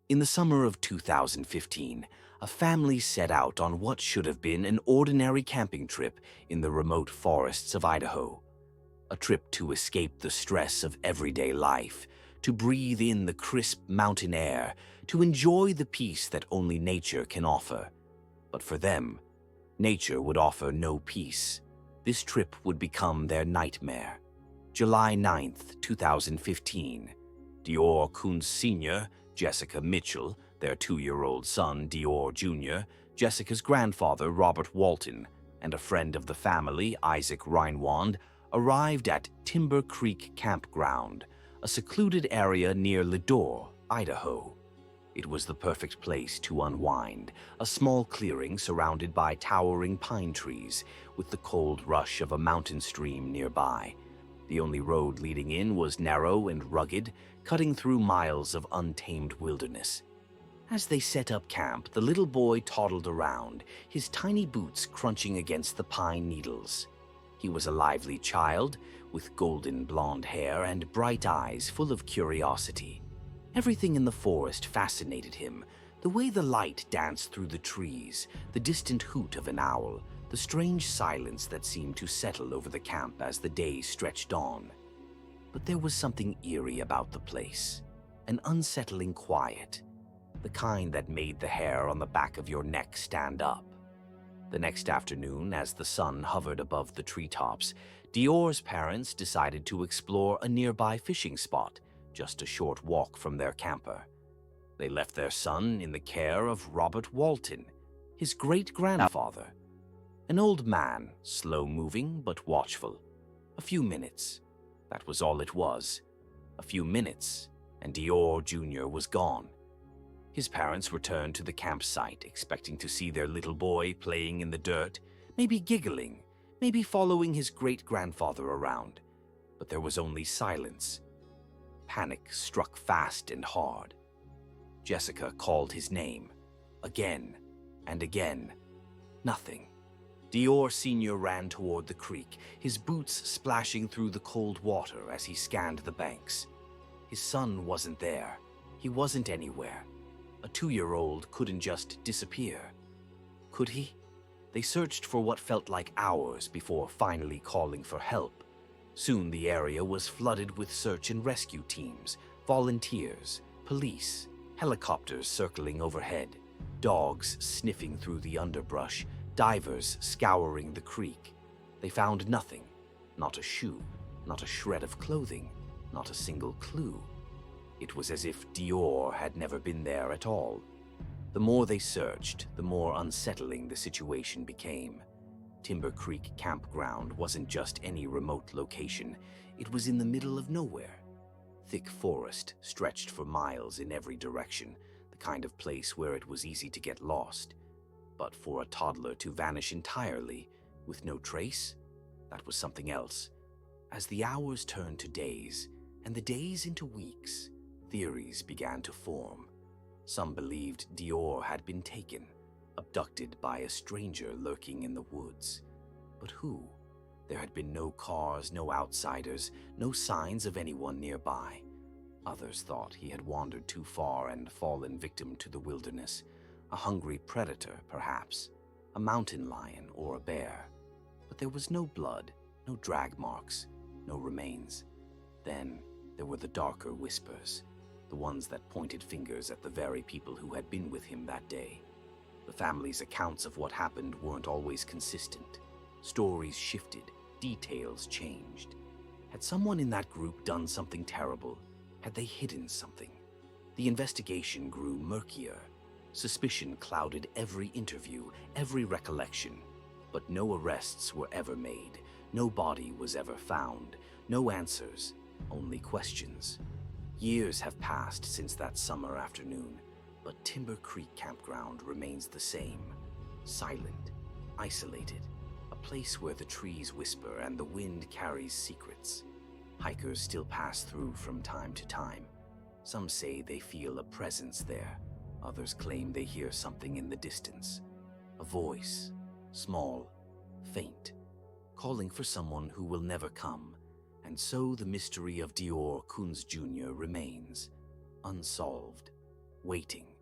In the summer of 2015, a family set out on what should have been an ordinary camping trip in the remote forests of Idaho. A trip to escape the stress of everyday life, to breathe in the crisp mountain air, to enjoy the peace that only nature can offer. But for them, nature would offer no peace. This trip would become their nightmare. July 9th, 2015. DeOrr Kunz Sr., Jessica Mitchell, their 2-year-old son DeOrr Jr., Jessica's grandfather Robert Walton, and a friend of the family, Isaac Reinwand, arrived at Timber Creek Campground, a secluded area near DeOrr, Idaho. It was the perfect place to unwind, a small clearing surrounded by towering pine trees, with the cold rush of a mountain stream nearby. The only road leading in was narrow and rugged, cutting through miles of untamed wilderness. As they set up camp, the little boy toddled around, his tiny boots crunching against the pine needles. He was a lively child, with golden blonde hair and bright eyes full of curiosity. Everything in the forest fascinated him, the way the light danced through the trees, the distant hoot of an owl, the strange silence that seemed to settle over the camp as the day stretched on. But there was something eerie about the place, an unsettling quiet, the kind that made the hair on the back of your neck stand up. The next afternoon, as the sun hovered above the treetops, DeOrr's parents decided to explore a nearby fishing spot, just a short walk from their camper. They left their son in the care of Robert Walton, his great-grandfather, an old man, slow-moving but watchful. A few minutes. That was all it was. A few minutes, and DeOrr Jr. was gone. His parents returned to the campsite, expecting to see their little boy playing in the dirt, maybe giggling, maybe following his great-grandfather around. But there was only silence. Panic struck fast and hard. Jessica called his name, again and again. Nothing. DeOrr Sr. ran toward the creek, his boots splashing through the cold water as he scanned the banks. His son wasn't there. He wasn't anywhere. A 2-year-old couldn't just disappear. Could he? They searched for what felt like hours before finally calling for help. Soon the area was flooded with search and rescue teams, volunteers, police, helicopters circling overhead, dogs sniffing through the underbrush, divers scouring the creek. They found nothing, not a shoe, not a shred of clothing, not a single clue. It was as if DeOrr had never been there at all. The more they searched, the more unsettling the situation became. Timber Creek Campground wasn't just any remote location. It was in the middle of nowhere. Thick forest stretched for miles in every direction, the kind of place where it was easy to get lost. But for a toddler to vanish entirely, with no trace, that was something else. As the hours turned to days, and the days into weeks, theories began to form. Some believed DeOrr had been taken, abducted by a stranger lurking in the woods. But who? There had been no cars, no outsiders, no signs of anyone nearby. Others thought he had wandered too far and fallen victim to the wilderness. A hungry predator, perhaps, a mountain lion or a bear. But there was no blood, no drag marks, no remains. Then there were the darker whispers, the ones that pointed fingers at the very people who had been with him that day. The family's accounts of what happened weren't always consistent. Stories shifted, details changed. Had someone in that group done something terrible? Had they hidden something? The investigation grew murkier. Suspicion clouded every interview, every recollection. But no arrests were ever made. No body was ever found. No answers, only questions. Years have passed since that summer afternoon, but Timber Creek Campground remains the same. Silent, isolated, a place where the trees whisper and the wind carries secrets. Hikers still pass through from time to time. Some say they feel a presence there. Others claim they hear something in the distance. A voice, small, faint, calling for someone who will never come. And so the mystery of DeOrr Kunz Jr. remains unsolved. waiting.